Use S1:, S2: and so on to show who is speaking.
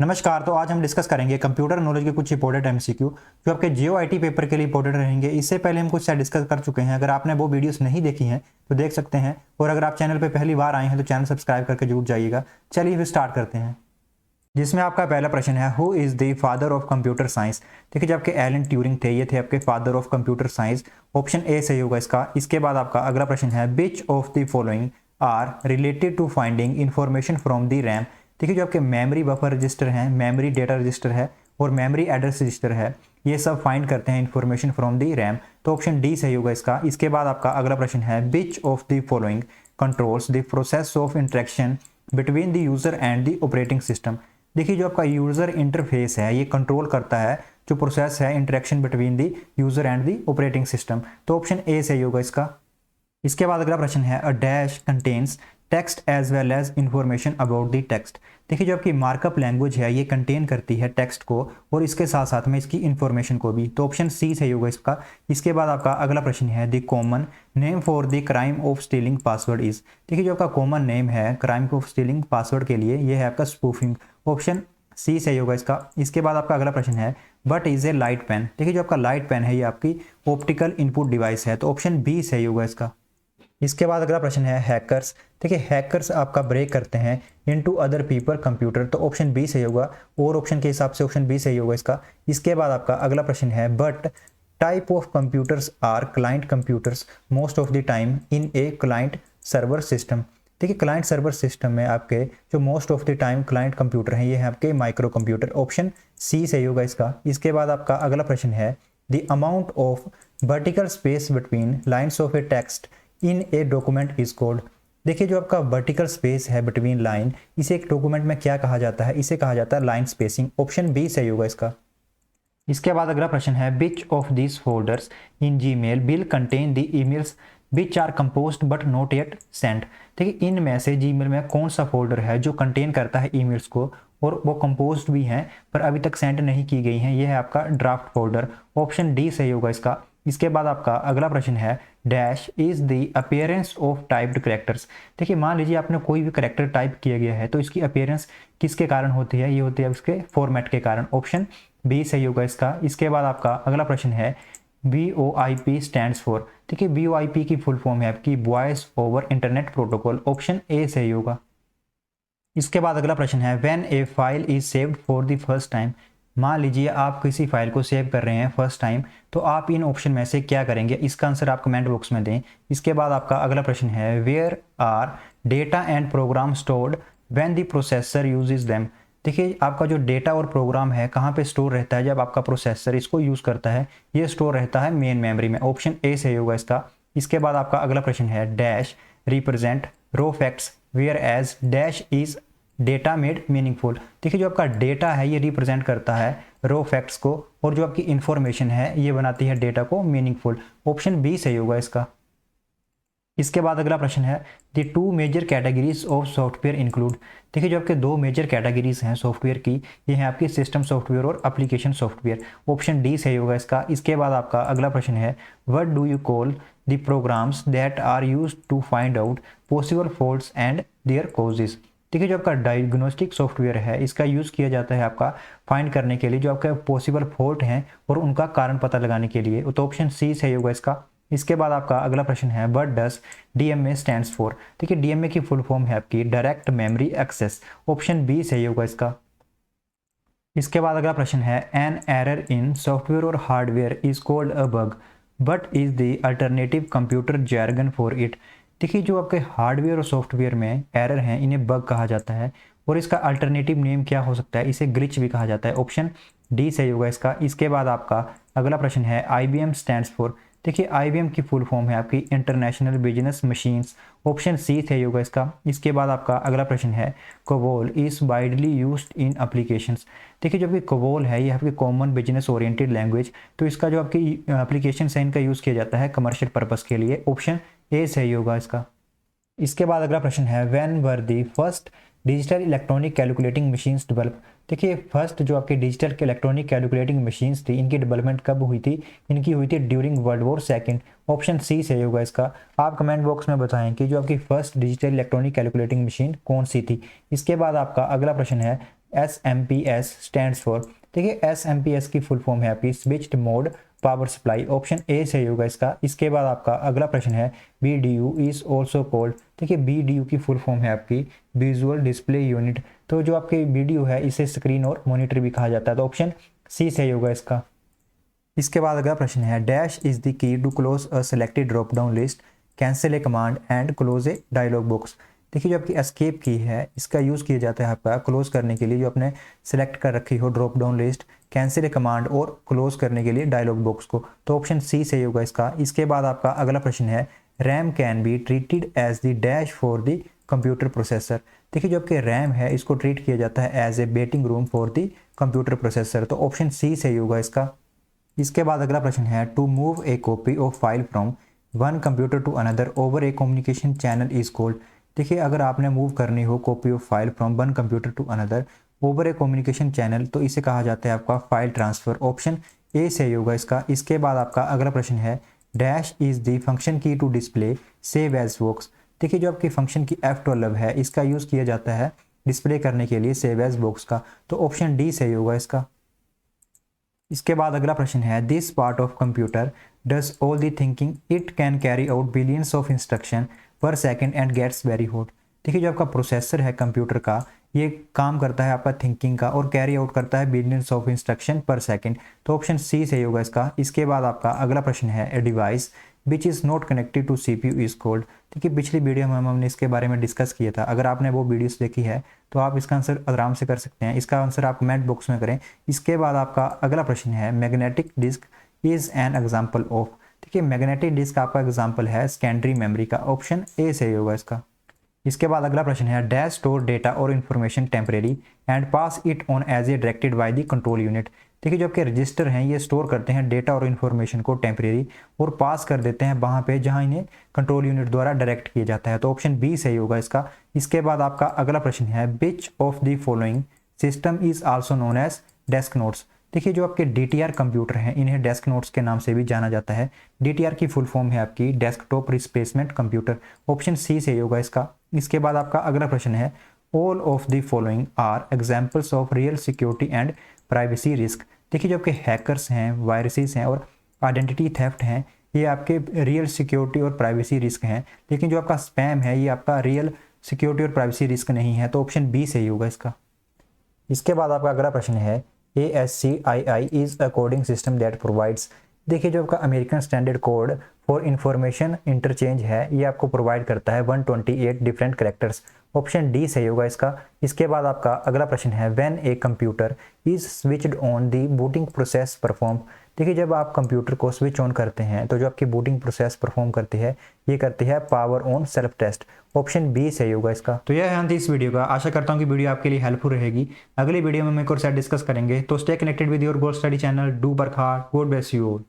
S1: नमस्कार। तो आज हम डिस्कस करेंगे कंप्यूटर नॉलेज के कुछ इंपॉर्टेंट एमसीक्यू जो आपके जीओआईटी पेपर के लिए इंपॉर्टेंट रहेंगे। इससे पहले हम कुछ शायद डिस्कस कर चुके हैं। अगर आपने वो वीडियोस नहीं देखी हैं तो देख सकते हैं, और अगर आप चैनल पे पहली बार आए हैं तो चैनल सब्सक्राइब करके जरूर जाइएगा। चलिए फिर स्टार्ट करते हैं, जिसमें आपका पहला प्रश्न है, who is the father of computer science. देखिए, जो आपके एलन ट्यूरिंग थे, ये थे आपके father of computer science. Option A सही होगा इसका। इसके बाद आपका अगला प्रश्न है, which of the following are related to finding information from the RAM. देखिए, जो आपके मेमोरी बफर रजिस्टर हैं, मेमोरी डेटा रजिस्टर है और मेमोरी एड्रेस रजिस्टर है, ये सब फाइंड करते हैं इंफॉर्मेशन फ्रॉम द रैम। तो ऑप्शन डी सही होगा इसका। इसके बाद आपका अगला प्रश्न है, which of the following controls the process of interaction between the user and the operating system. देखिए, जो आपका यूजर इंटरफेस है, ये कंट्रोल करता है जो प्रोसेस है interaction between the user and the operating system. तो ऑप्शन ए सही होगा इसका। इसके बाद अगला प्रश्न है, a dash contains text as well as information about the text. देखिए, जो आपकी मार्कअप लैंग्वेज है, ये कंटेन करती है टेक्स्ट को और इसके साथ साथ में इसकी इंफॉर्मेशन को भी। तो ऑप्शन सी सही होगा इसका। इसके बाद आपका अगला प्रश्न है, the common name for the crime of stealing password is. देखिए, जो आपका कॉमन नेम है क्राइम ऑफ स्टीलिंग पासवर्ड के लिए, ये है आपका स्पूफिंग। ऑप्शन सी सही होगा इसका। इसके बाद आपका अगला प्रश्न है, what is a light pen. देखिए, जो आपका लाइट पेन है, ये आपकी ऑप्टिकल इनपुट डिवाइस है। तो ऑप्शन बी सही होगा इसका। इसके बाद अगला प्रश्न है, हैकर्स। देखिए, हैकर्स आपका ब्रेक करते हैं इनटू अदर पीपल कंप्यूटर। तो ऑप्शन बी सही होगा, और ऑप्शन के हिसाब से ऑप्शन बी सही होगा इसका। इसके बाद आपका अगला प्रश्न है, what type of computers are client computers most of the time in a client server system. देखिए, क्लाइंट सर्वर सिस्टम में आपके जो most of the time client computer हैं, ये है आपके माइक्रो कंप्यूटर। ऑप्शन सी सही होगा इसका। इसके बाद आपका अगला प्रश्न है, the amount of vertical space between lines of A text in a document is called. देखिए, जो आपका वर्टिकल स्पेस है बिटवीन लाइन, इसे एक डॉक्यूमेंट में क्या कहा जाता है? इसे कहा जाता है लाइन स्पेसिंग। ऑप्शन बी सही होगा इसका। इसके बाद अगला प्रश्न है, which of this folders in Gmail will contain the emails which are composed but not yet sent. देखिए, इनमें से जीमेल में कौन सा फोल्डर है जो कंटेन करता है ईमेल्स को और वो कंपोज्ड भी हैं पर अभी तक सेंड नहीं की गई हैं? ये है आपका ड्राफ्ट फोल्डर। ऑप्शन डी सही होगा इसका। इसके बाद आपका अगला प्रश्न है, dash is the appearance of typed characters. देखिए, मान लीजिए आपने कोई भी करेक्टर टाइप किया गया है, तो इसकी अपीयरेंस किसके कारण होती है? ये होती है इसके फॉर्मेट के कारण। ऑप्शन बी सही होगा इसका। इसके बाद आपका अगला प्रश्न है, VoIP स्टैंड्स फॉर। देखिए, VoIP की फुल फॉर्म है आपकी voice over internet protocol. Option A सही होगा। इसके बाद अगला प्रश्न है, when A file is saved for the first time. मान लीजिए आप किसी फाइल को सेव कर रहे हैं फर्स्ट टाइम, तो आप इन ऑप्शन में से क्या करेंगे? इसका आंसर आप कमेंट बॉक्स में दें। इसके बाद आपका अगला प्रश्न है, where are data and program stored when the processor uses them. देखिए, आपका जो डेटा और प्रोग्राम है कहाँ पे स्टोर रहता है जब आपका प्रोसेसर इसको यूज़ करता है? ये स्टोर रहता है मेन मेमोरी में। ऑप्शन ए सही होगा इसका। इसके बाद आपका अगला प्रश्न है, dash represent raw facts whereas dash is data made meaningful. देखिए, जो आपका डेटा है ये रिप्रेजेंट करता है रो फैक्ट्स को, और जो आपकी इंफॉर्मेशन है ये बनाती है डेटा को मीनिंगफुल। ऑप्शन बी सही होगा इसका। इसके बाद अगला प्रश्न है, the two major categories of software include. देखिए, जो आपके दो मेजर कैटेगरीज हैं सॉफ्टवेयर की, ये हैं आपकी सिस्टम सॉफ्टवेयर और एप्लीकेशन सॉफ्टवेयर। ऑप्शन डी सही होगा इसका। इसके बाद आपका अगला प्रश्न है, what do you call the programs that are used to find out possible faults and their causes. देखिए, जो आपका डायग्नोस्टिक सॉफ्टवेयर है, इसका यूज़ किया जाता है आपका फाइंड करने के लिए जो आपका पॉसिबल फॉल्ट हैं और उनका कारण पता लगाने के लिए। तो ऑप्शन सी सही होगा इसका। इसके बाद आपका अगला प्रश्न है, what does DMA stands for. देखिए, DMA की फुल फॉर्म है आपकी direct memory access. Option B सही होगा इसका। इसके बाद अगला प्रश्न है, एन एरर इन सॉफ्टवेयर और hardware is called a bug but is the alternative computer jargon for it. देखिए, जो आपके हार्डवेयर और सॉफ्टवेयर में एरर हैं, इन्हें बग कहा जाता है, और इसका अल्टरनेटिव नेम क्या हो सकता है? इसे ग्लिच भी कहा जाता है। ऑप्शन डी सही होगा इसका। इसके बाद आपका अगला प्रश्न है, IBM स्टैंड्स फॉर। देखिए, IBM की फुल फॉर्म है आपकी International Business Machines. Option C सही होगा इसका। इसके बाद आपका अगला प्रश्न है, COBOL is widely used in applications. देखिए, जो आपकी कोबोल है ये आपकी कॉमन बिजनेस ओरिएंटेड लैंग्वेज, तो इसका जो आपकी एप्लीकेशन है इनका यूज़ किया जाता है कमर्शियल पर्पस के लिए। ऑप्शन ए सही होगा इसका। इसके बाद अगला प्रश्न है, when were the first digital electronic calculating machines develop. देखिए, फर्स्ट जो आपके डिजिटल के इलेक्ट्रॉनिक कैलकुलेटिंग मशीन्स थी, इनकी डेवलपमेंट कब हुई थी? इनकी हुई थी during World War second. Option C सही होगा इसका। आप कमेंट बॉक्स में बताएं कि जो आपकी first digital electronic calculating machine कौन सी थी। इसके बाद आपका अगला प्रश्न है, SMPS स्टैंड्स फॉर, देखिए SMPS की फुल फॉर्म है आपकी switched mode power supply, option A सही होगा इसका। इसके बाद आपका अगला प्रश्न है BDU इज ऑल्सो कॉल्ड, देखिए BDU की फुल फॉर्म है आपकी विजुअल डिस्प्ले यूनिट, तो जो आपके BDU है इसे स्क्रीन और मॉनिटर भी कहा जाता है, तो ऑप्शन सी सही होगा इसका। इसके बाद अगला प्रश्न है dash is the key to close a selected drop down list, cancel a command and close a dialog box, देखिए जो आपकी एस्केप की है इसका यूज़ किया जाता है आपका क्लोज करने के लिए, जो आपने सेलेक्ट कर रखी हो drop down list, cancel a command और क्लोज करने के लिए डायलॉग बॉक्स को, तो ऑप्शन सी सही होगा इसका। इसके बाद आपका अगला प्रश्न है RAM can be treated as the dash for the computer processor, देखिए जो आपके रैम है इसको ट्रीट किया जाता है as a waiting room for the computer processor, तो ऑप्शन सी सही होगा इसका। इसके बाद अगला प्रश्न है to move a copy of file from one computer to another over a communication channel is called, देखिए अगर आपने मूव करनी हो copy of file from one computer to another over a communication channel, तो इसे कहा जाता है आपका फाइल ट्रांसफ़र, ऑप्शन ए सही होगा इसका। इसके बाद आपका अगला प्रश्न है dash is the function key to display save as box, देखिए जो आपकी फंक्शन की F12 है इसका यूज़ किया जाता है डिस्प्ले करने के लिए सेव एज बॉक्स का, तो ऑप्शन डी सही होगा इसका। इसके बाद अगला प्रश्न है this part of computer does all the thinking it can carry out billions of instruction per second and gets very hot, देखिए जो आपका प्रोसेसर है कंप्यूटर का ये काम करता है आपका थिंकिंग का और कैरी आउट करता है billions of instruction per second, तो ऑप्शन सी सही होगा इसका। इसके बाद आपका अगला प्रश्न है a device which is not connected to CPU is called, देखिए पिछली वीडियो में हमने इसके बारे में डिस्कस किया था, अगर आपने वो वीडियोस देखी है तो आप इसका आंसर आराम से कर सकते हैं, इसका आंसर आप कमेंट बॉक्स में करें। इसके बाद आपका अगला प्रश्न है magnetic disk is an example of, देखिए मैग्नेटिक डिस्क आपका एग्जाम्पल है सेकेंडरी मेमोरी का, ऑप्शन ए सही होगा इसका। इसके बाद अगला प्रश्न है डैश स्टोर डेटा और information temporary and pass it on as a directed by the control unit, देखिए जो आपके रजिस्टर हैं ये स्टोर करते हैं डेटा और इन्फॉर्मेशन को टेम्परेरी और पास कर देते हैं वहाँ पे जहाँ इन्हें कंट्रोल यूनिट द्वारा डायरेक्ट किया जाता है, तो ऑप्शन बी सही होगा इसका। इसके बाद आपका अगला प्रश्न है which of the following system is also known as desk notes, देखिए जो आपके DTR कंप्यूटर हैं इन्हें डेस्क नोट्स के नाम से भी जाना जाता है, DTR की फुल फॉर्म है आपकी desktop replacement computer, option C सही होगा इसका। इसके बाद आपका अगला प्रश्न है all of the following are examples of real security and privacy risk, देखिए जो आपके हैकर्स हैं वायरसेस हैं और आइडेंटिटी थेफ्ट हैं ये आपके रियल सिक्योरिटी और प्राइवेसी रिस्क हैं, लेकिन जो आपका स्पैम है ये आपका रियल सिक्योरिटी और प्राइवेसी रिस्क नहीं है, तो ऑप्शन बी सही होगा इसका। इसके बाद आपका अगला प्रश्न है ASCII is a coding system that provides, देखिए जो आपका American standard code for information interchange है ये आपको प्रोवाइड करता है 128 डिफरेंट कैरेक्टर्स, ऑप्शन डी सही होगा इसका। इसके बाद आपका अगला प्रश्न है when a computer is switched on the booting process perform, देखिए जब आप कंप्यूटर को स्विच ऑन करते हैं तो जो आपकी बूटिंग प्रोसेस परफॉर्म करती है ये करती है power on self test, option B सही होगा इसका। तो यह है अंत इस वीडियो का, आशा करता हूँ कि वीडियो आपके लिए हेल्पफुल रहेगी। अगली वीडियो में हम एक और सेट डिस्कस करेंगे, तो stay connected with your gold study channel, do work hard, God bless you all.